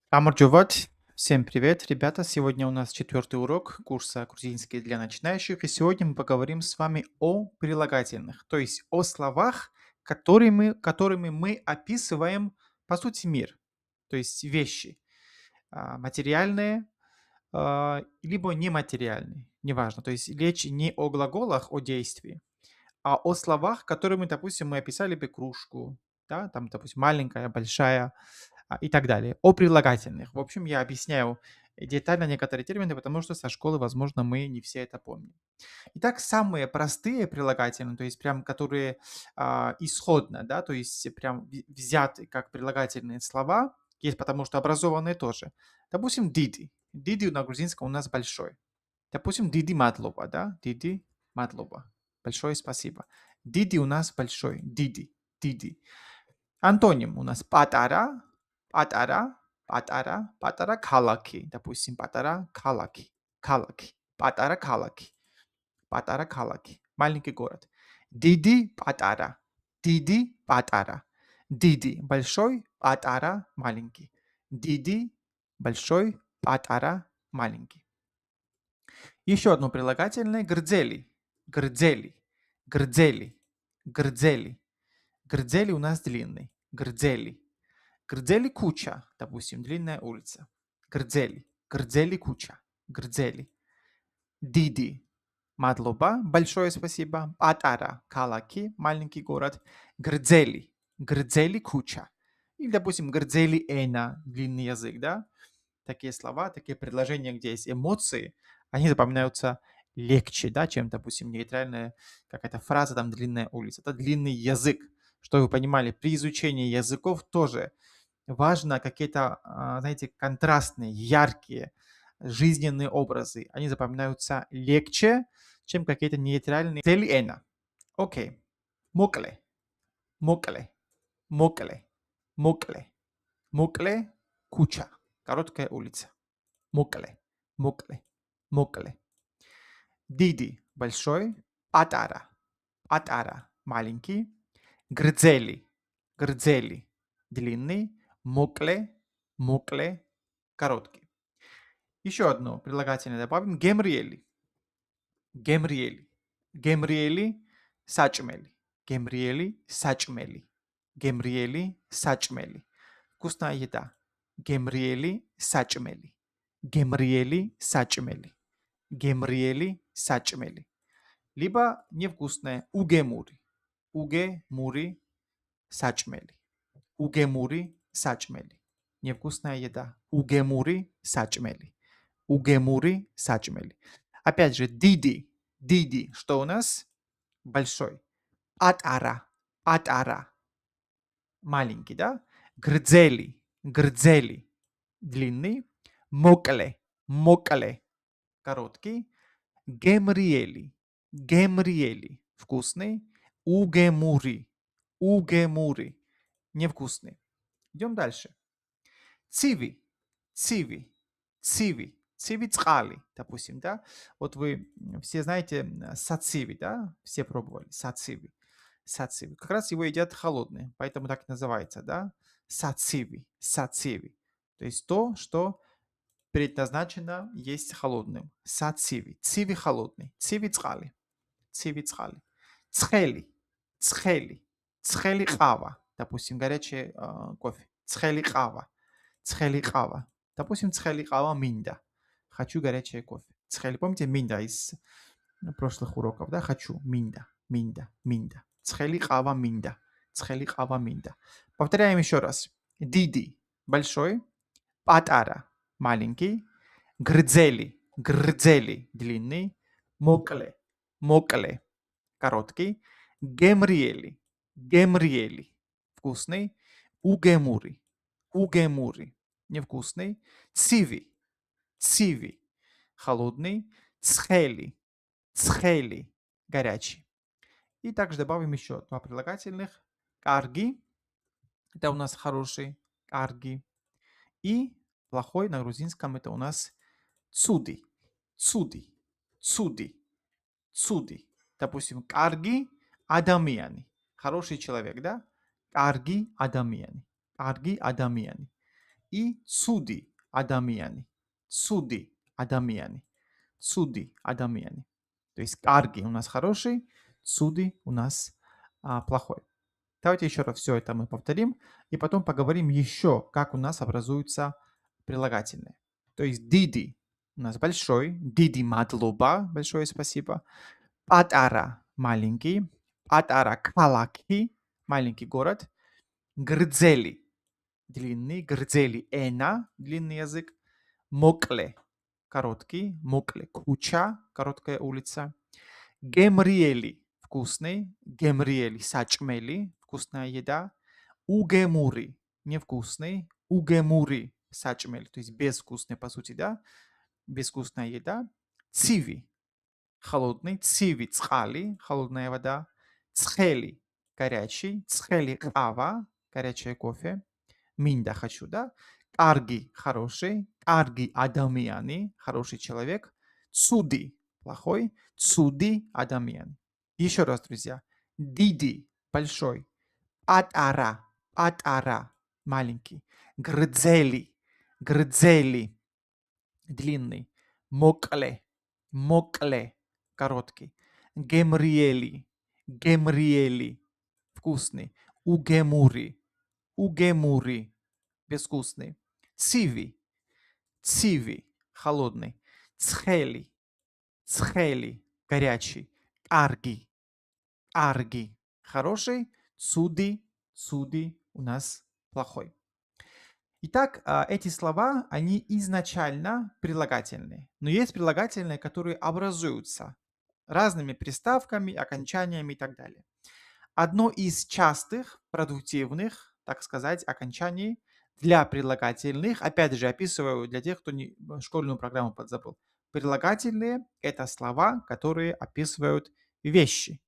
Амарджуват. Всем привет, ребята! Сегодня у нас четвертый урок курса «Грузинский для начинающих», и сегодня мы поговорим с вами о прилагательных, то есть о словах, которыми мы описываем, по сути, мир, то есть вещи, материальные, либо нематериальные, неважно. То есть речь не о глаголах, о действии, а о словах, которыми, допустим, мы описали бы кружку, да, там, допустим, маленькая, большая, и так далее. О прилагательных. В общем, я объясняю детально некоторые термины, потому что со школы, возможно, мы не все это помним. Итак, самые простые прилагательные, то есть прям которые исходно, да, то есть прям взяты как прилагательные слова, есть потому что образованные тоже. Допустим, диди. Диди на грузинском у нас большой. Допустим, диди матлоба, да, диди матлоба. Большое спасибо. Диди у нас большой. Диди. Диди. Антоним у нас патара, патара, патара, патара калаки. Допустим, патара калаки, калаки, патара калаки, патара калаки. Маленький город. Диди патара, диди патара. Диди большой, патара маленький. Диди большой, патара маленький. Еще одно прилагательное грдзели, грдзели, грдзели, грдзели. Грдзели у нас длинный. Грдзели. Грдзели куча, допустим, длинная улица. Грдзели. Грдзели куча. Грдзели. Диди. Мадлоба. Большое спасибо. Патара. Калаки. Маленький город. Грдзели. Грдзели куча. Или, допустим, грдзели эна. Длинный язык, да? Такие слова, такие предложения, где есть эмоции, они запоминаются легче, да, чем, допустим, нейтральная какая-то фраза, там, длинная улица. Это длинный язык. Что вы понимали, при изучении языков тоже важно какие-то, знаете, контрастные, яркие, жизненные образы. Они запоминаются легче, чем какие-то нейтральные. Цели эна. Окей. Мокле. Мокле. Мокле. Мокле. Мокле. Куча. Короткая улица. Мокле. Мокле. Мокле. Диди. Большой. Патара. Патара. Маленький. Грдзели. Грдзели. Длинный. Мокле. Мокле. Короткий. Еще одно прилагательное добавим. Гемриели. Гемриели. Гемриели. Сачмели. Гемриели. Сачмели. Гемриели. Сачмели. Вкусная еда. Гемриели. Сачмели. Гемриели. Сачмели. Гемриели. Сачмели. Либо невкусное. Угемури. Угемури. Сачмели. Угемури. Сачмели. Невкусная еда. Угемури. Сачмели. Угемури. Сачмели. Опять же, диди. Диди. Что у нас? Большой. Атара. Атара. Маленький, да? Грдзели. Грдзели. Длинный. Мокле. Мокле. Короткий. Гемриели. Гемриели. Вкусный. Угемури. Угемури. Невкусный. Идем дальше. Циви. Циви. Циви. Циви цхали, допустим, да? Вот вы все знаете сациви, да? Все пробовали сациви. Сациви. Как раз его едят холодные, поэтому так и называется, да? Сациви. Сациви. То есть то, что предназначено есть холодным. Сациви. Циви холодный. Циви цхали. Циви цхали. Цхели. Цхели. Цхели кава. Допустим, горячий кофе. Цхели кава. Цхели кава. Допустим, цхели кава минда. Хочу горячее кофе. Цхели, помните, минда из прошлых уроков, да? Хочу. Минда. Минда. Минда. Цхели кава минда. Цхели кава минда. Повторяем еще раз. Диди. Большой. Патара. Маленький. Грдзели. Грдзели. Длинный. Мокле. Мокле. Короткий. Гемриели. Гемриели. Вкусный. Угемури. Угемури. Невкусный. Циви. Циви. Холодный. Цхели. Цхели. Горячий. И также добавим еще два прилагательных. Карги. Это у нас хороший. Карги. И плохой на грузинском это у нас цуди. Цуди. Цуди. Цуди. Допустим, карги адамияни. Хороший человек, да? Карги адамияни. Карги адамияни. и цуди адамияни. Цуди адамияни. Цуди адамияни. То есть карги у нас хороший, цуди у нас плохой. Давайте еще раз все это мы повторим и потом поговорим еще, как у нас образуются прилагательные. То есть диди у нас большой, диди мадлоба, большое спасибо. Патара маленький, патара калаки, маленький город. Грдзели длинный, грдзели эна, длинный язык. Мокле короткий, мокле куча, короткая улица. Гемриели вкусный, гемриели сачмели, вкусная еда. Угемури невкусный, угемури сачмели, то есть безвкусный по сути, да, безвкусная еда. Циви холодный, циви цхали, холодная вода. Цхели горячий, цхели кава, горячее кофе. Минда хочу, да. Карги хороший, карги адамияни, хороший человек. Цуди плохой, цуди адамиян. Еще раз, друзья. Диди большой, атара, атара маленький, грдзели, грдзели длинный, мокле, мокле короткий, гемриели, гемриели вкусный, угемури, угемури безвкусный. Циви, циви, холодный. Цхели, цхели, горячий. Арги, арги, хороший. Цуди, цуди у нас плохой. Итак, эти слова, они изначально прилагательные. Но есть прилагательные, которые образуются разными приставками, окончаниями и так далее. Одно из частых, продуктивных, так сказать, окончаний для прилагательных, опять же, описываю для тех, кто школьную программу подзабыл. Прилагательные– это слова, которые описывают вещи,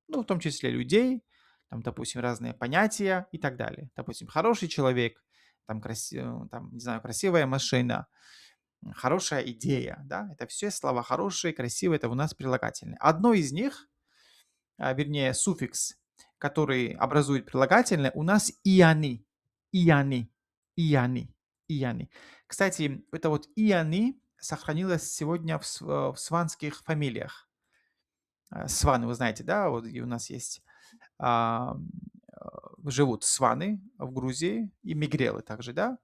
ну, в том числе людей, там, допустим, разные понятия и так далее. Допустим, хороший человек, там, там не знаю, красивая машина, хорошая идея, да, это все слова хорошие, красивые, это у нас прилагательные. Одно из них, вернее, суффикс, который образует прилагательное, у нас ияни, ияни, ияни, ияни. Кстати, это вот ияни сохранилось сегодня в сванских фамилиях. Сваны, вы знаете, да, вот и у нас есть, а, живут сваны в Грузии и мигрелы также, да.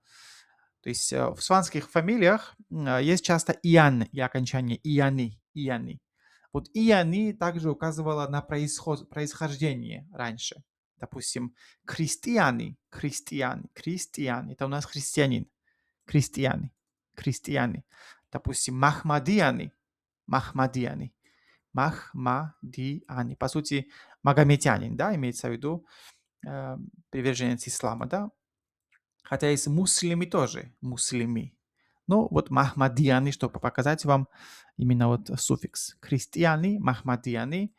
То есть в сванских фамилиях есть часто иян и окончание ияни, ияни. Вот ияни также указывало на происхождение раньше. Допустим, крестьяне, крестьяне, крестьяне. Это у нас христианин. Крестьяне, крестьяне. Допустим, махмадияне, махмадияне, махмадияне. По сути, магометянин, да, имеется в виду э, приверженец ислама, да. Хотя есть муслими тоже, муслими. Ну, вот махмадияне, чтобы показать вам именно вот суффикс. Христиане, махмадияне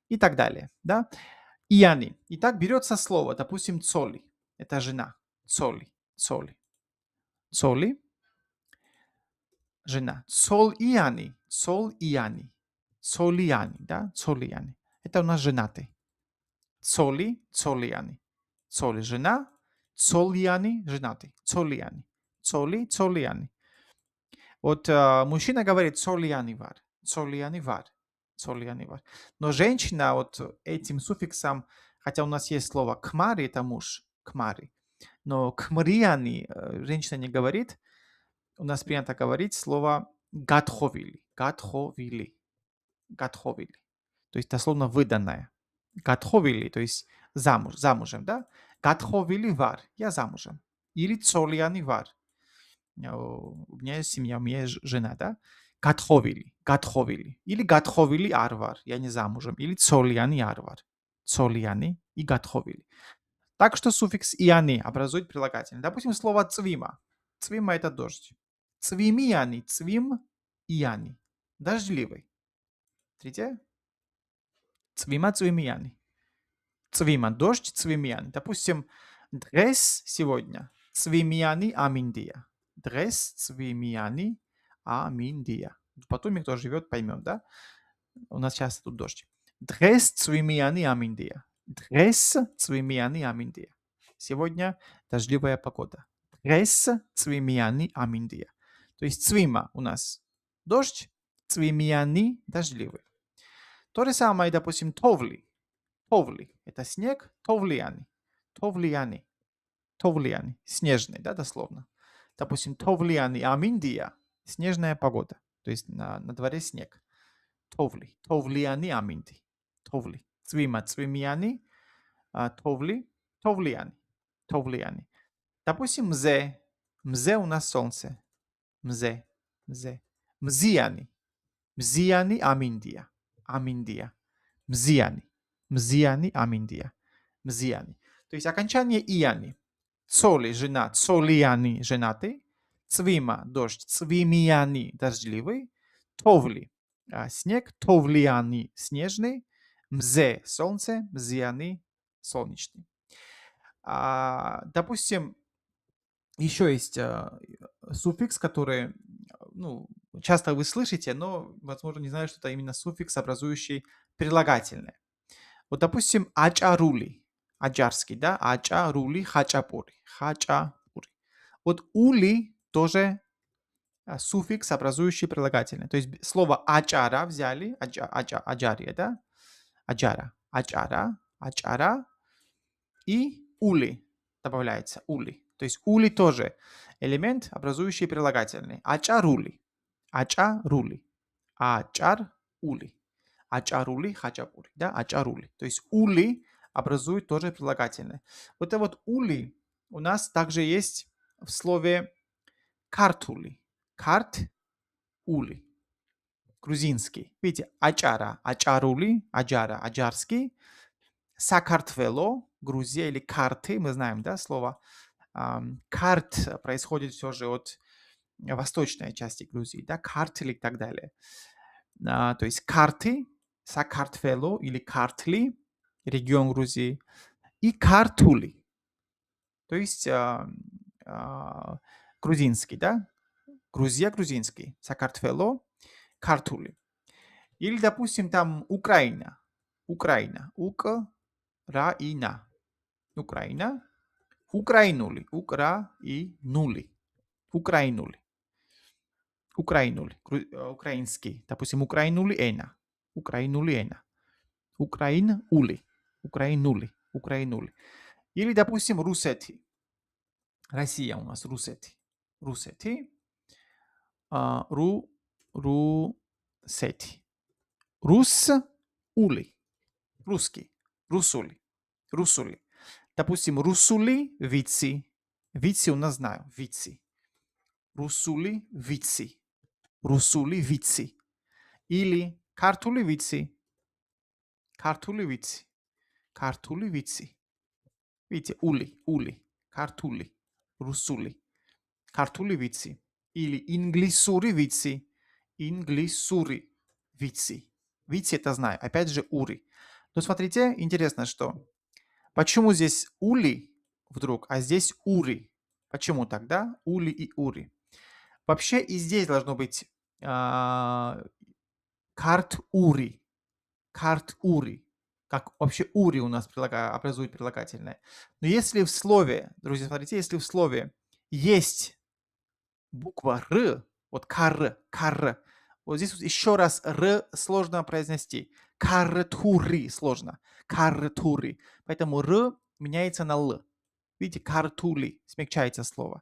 и так далее, да. Ияни. Итак, берется слово, допустим, цоли. Это жена. Цоли, цоли. Цоли, жена. Цол ияни, цол ияни. Цолияни, да, цолияни. Это у нас женатый. Цоли, цолияни. Цоли, жена. Цолияни, женатый. Цолияни. Цоли, цолияни. Вот мужчина говорит цолияни вар. Цолияни вар. Цолияни вар. Но женщина вот этим суффиксом, хотя у нас есть слово кмари, это муж, кмари, но кмрияни женщина не говорит. У нас принято говорить слово гатховили. Гатховили. Гатховили. То есть дословно выданная. Гатховили, то есть замужем, да? Гатховили вар, я замужем. Или цолияни вар. У меня есть семья, у меня есть жена, да? Гатховили, гатховили. Или гатховили арвар, я не замужем. Или цолияни арвар. Цолияни и гатховили. Так что суффикс ияни образует прилагательное. Допустим, слово цвима. Цвима– это дождь. Цвимияни, цвим, ияни. Дождливый. Смотрите. Цвима, цвимияни. Цвима– дождь, цвимияни. Допустим, дрес сегодня. Цвимияни аминдия. Дрес, цвимияни аминдия. Потом, кто живет, поймет, да? У нас часто тут дождь. Дрес, цвимияни аминдия. Дрес, цвимияни аминдия. Сегодня дождливая погода. Рес цвимияни аминдия. То есть цвима у нас дождь, цвимияни дождливый. То же самое, допустим, товли. Товли– это снег, товлияни. Товлияни. Товлияни. Снежный, да, дословно. Допустим, товлияни аминдия– снежная погода. То есть на дворе снег. Товли. Товлияни аминди. Товли. Цвима, цвимияни, товли, товлияни. Товлияни. Допустим, мзе. Мзе у нас солнце. Мзе. Мзе. Мзияни. Мзияни аминдия. Аминдия. Мзияни. Мзияни аминдия. Мзияни. То есть окончание ияни. Цоли жена, цолияни женатый. Цвима дождь, цвимияни дождливый. Товли снег, товлияни снежный. Мзе солнце, мзияни солнечный. Допустим, еще есть суффикс, который ну, часто вы слышите, но, возможно, не знаю, что это именно суффикс, образующий прилагательное. Вот, допустим, ачарули, аджарский, да, ачарули, хачапури, хачапури. Вот ули тоже суффикс, образующий прилагательное. То есть слово ачара взяли, аджария, да, аджара, ачара, ачара, и ули добавляется, ули. То есть ули тоже элемент, образующий прилагательный. Ачарули, ачарули, ачар-ули. Ачарули, хачапури, да, ачарули. То есть ули образует тоже прилагательное. Вот это вот ули у нас также есть в слове картули. Карт-ули. Грузинский. Видите, ачара, ачарули, аджара, аджарский. Сакартвело, Грузия или карты, мы знаем, да, слово. Карт происходит все же от восточной части Грузии, да, картли и так далее. То есть карты, Сакартвело или Картли, регион Грузии, и Картули, то есть грузинский, да, Грузия грузинский, Сакартвело, Картули. Или, допустим, там Украина, Украина, Украина, Украина, Украинули, Украинули, Украинули. Украинули, украинский. Допустим, Украинули эна. Украинули эна. Украинули. Украинули. Украинули. Или, допустим, русети. Россия у нас русети. Русети. Русети. Рус-ули. Русский. Русули. Русули. Допустим, русули вици. Вици у нас знаю. Вици. Русули вици. Русули вици. Или картули вици. Картули вици. Картули вици. Видите, ули. Картули. Русули. Картули вици. Или инглисури вици. Инглисури вици. Вици это знаю. Опять же ури. Но смотрите, интересно, что почему здесь ули вдруг, а здесь ури? Почему тогда ули и ури? Вообще и здесь должно быть карт-ури. Карт-ури. Как вообще ури у нас образует прилагательное. Но если в слове, друзья, смотрите, если в слове есть буква Р, вот кар, вот здесь вот еще раз Р сложно произнести. Картури сложно. Картури. Поэтому Р меняется на Л. Видите, картули, смягчается слово.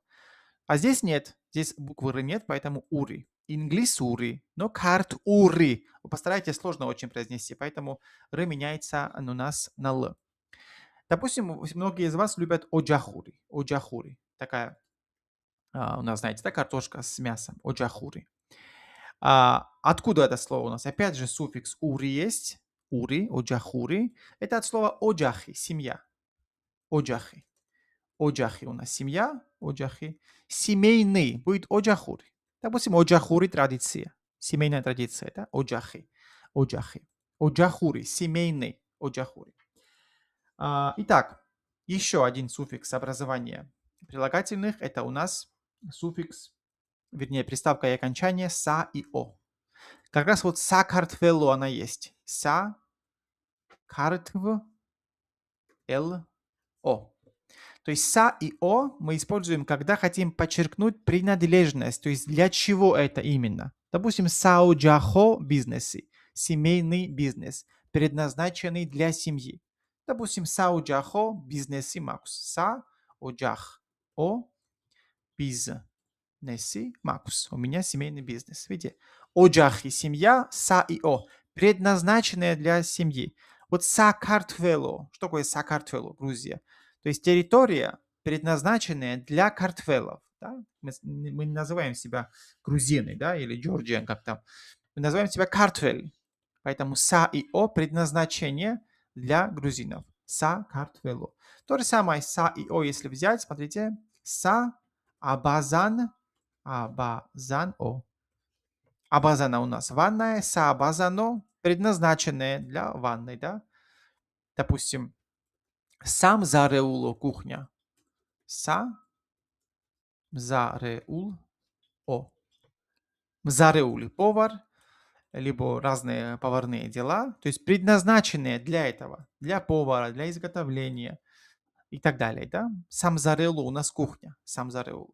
А здесь нет, здесь буквы Р нет, поэтому ури. Инглисури, но карт-ури. Вы постарайтесь, сложно очень произнести, поэтому Р меняется у нас на Л. Допустим, многие из вас любят оджахури. Оджахури. Такая у нас, знаете, да, картошка с мясом. Оджахури. Откуда это слово у нас? Опять же, суффикс ури есть. Ури, оджахури. Это от слова оджахи, семья. Оджахи. Оджахи у нас семья, оджахи. Семейный будет оджахури. Допустим, оджахури традиция. Семейная традиция, да? Оджахи. Оджахи. Оджахури, семейный оджахури. Итак, еще один суффикс образования прилагательных. Это у нас суффикс, вернее, приставка и окончание са и о. Как раз вот сакартвело она есть. Са, картв, л, о. То есть са и о мы используем, когда хотим подчеркнуть принадлежность, то есть для чего это именно. Допустим, саоджахо бизнесы, семейный бизнес, предназначенный для семьи. Допустим, саоджахо бизнесы макус. Са оджах о бизнесы макус. У меня семейный бизнес. Видите? Оджах и семья, са и о. Предназначенные для семьи. Вот Сакартвело. Что такое Сакартвело, Грузия? То есть территория, предназначенная для картвелов. Да? Мы не называем себя грузины, да, или Джорджиан, как там. Мы называем себя картвель. Поэтому са и о предназначение для грузинов. Са картвело. То же самое са и о, если взять, смотрите. Са абазан, абазан о. Абазана у нас ванная, са абазано предназначенное для ванной, да. Допустим, сам зареуло кухня. Са зареул о. Зареули повар, либо разные поварные дела, то есть предназначенные для этого, для повара, для изготовления и так далее, да. Сам зарелу у нас кухня, сам зарелу.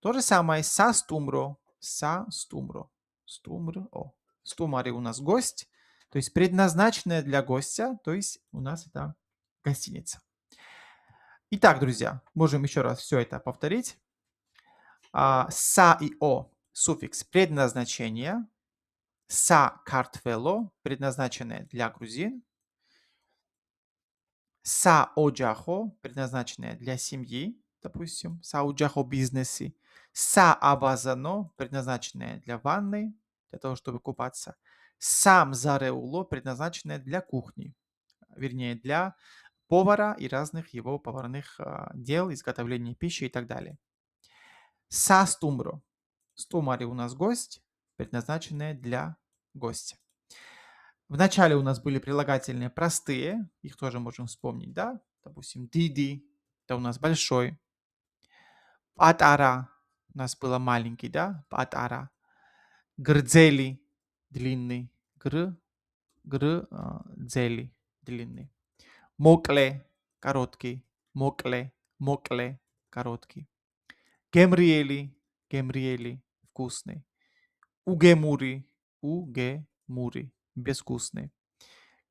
То же самое са стумро, са стумро, стумро, о. Стумари у нас гость, то есть предназначенная для гостя, то есть у нас это гостиница. Итак, друзья, можем еще раз все это повторить. Са и о суффикс предназначения. Са картвело предназначенное для грузин. Са оджахо предназначенное для семьи, допустим. Са оджахо бизнесы. Са абазано предназначенное для ванны, для того, чтобы купаться. Сам зареуло предназначенное для кухни, вернее, для повара и разных его поварных дел, изготовления пищи и так далее. Са стумро. Стумари у нас гость, предназначенное для гостя. Вначале у нас были прилагательные простые, их тоже можем вспомнить, да? Допустим, диди, это у нас большой. Патара, у нас было маленький, да? Патара. Грдзели, длинный. Грдзели, длинный. Мокле, короткий. Мокле, мокле, короткий. Гемриели, гемриели, вкусный. Угемури, угемури, безвкусный.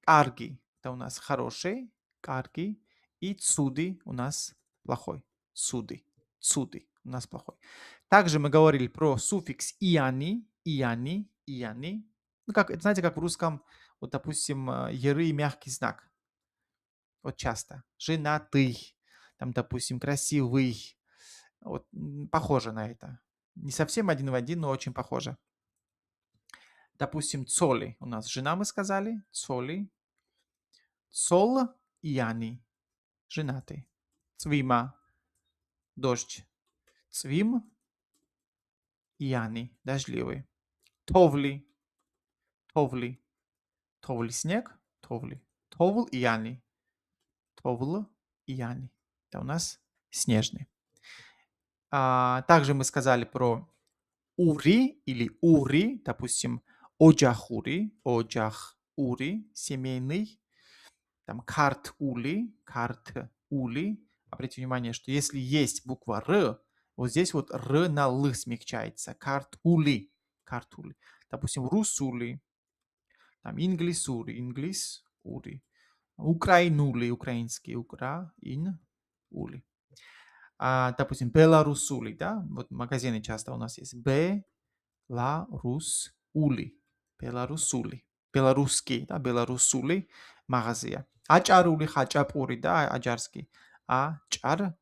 Карги, это у нас хороший, карги. И цуди у нас плохой. Цуди, цуди у нас плохой. Также мы говорили про суффикс ияни, ияни, ияни. Ну, как, знаете, как в русском, вот, допустим, ярый мягкий знак. Вот часто. Женатый, там, допустим, красивый. Вот, похоже на это. Не совсем один в один, но очень похоже. Допустим, цоли. У нас жена, мы сказали. Цоли. Сол ияни. Женатый. Цвима. Дождь. Цвим. Ияни. Дождливый. Товли. Товли. Товли снег. Товли. Товл ияни. Товл ияни. Это у нас снежный. Также мы сказали про ури или ури, допустим, оджахури, оджахури, семейный, там карт-ули. Обратите внимание, что если есть буква Р, вот здесь вот Р на Л смягчается. Карт-ули, карт-ули. Допустим, русули, там инглисури, инглис-ури. Украинули, украинский, украин-ули. Допустим, белорусули, да, вот магазины часто у нас есть. Беларусули, беларусули, белорусский, да, белорусули, магазин. Ачарули, хачапури, да, аджарский. Ачарули.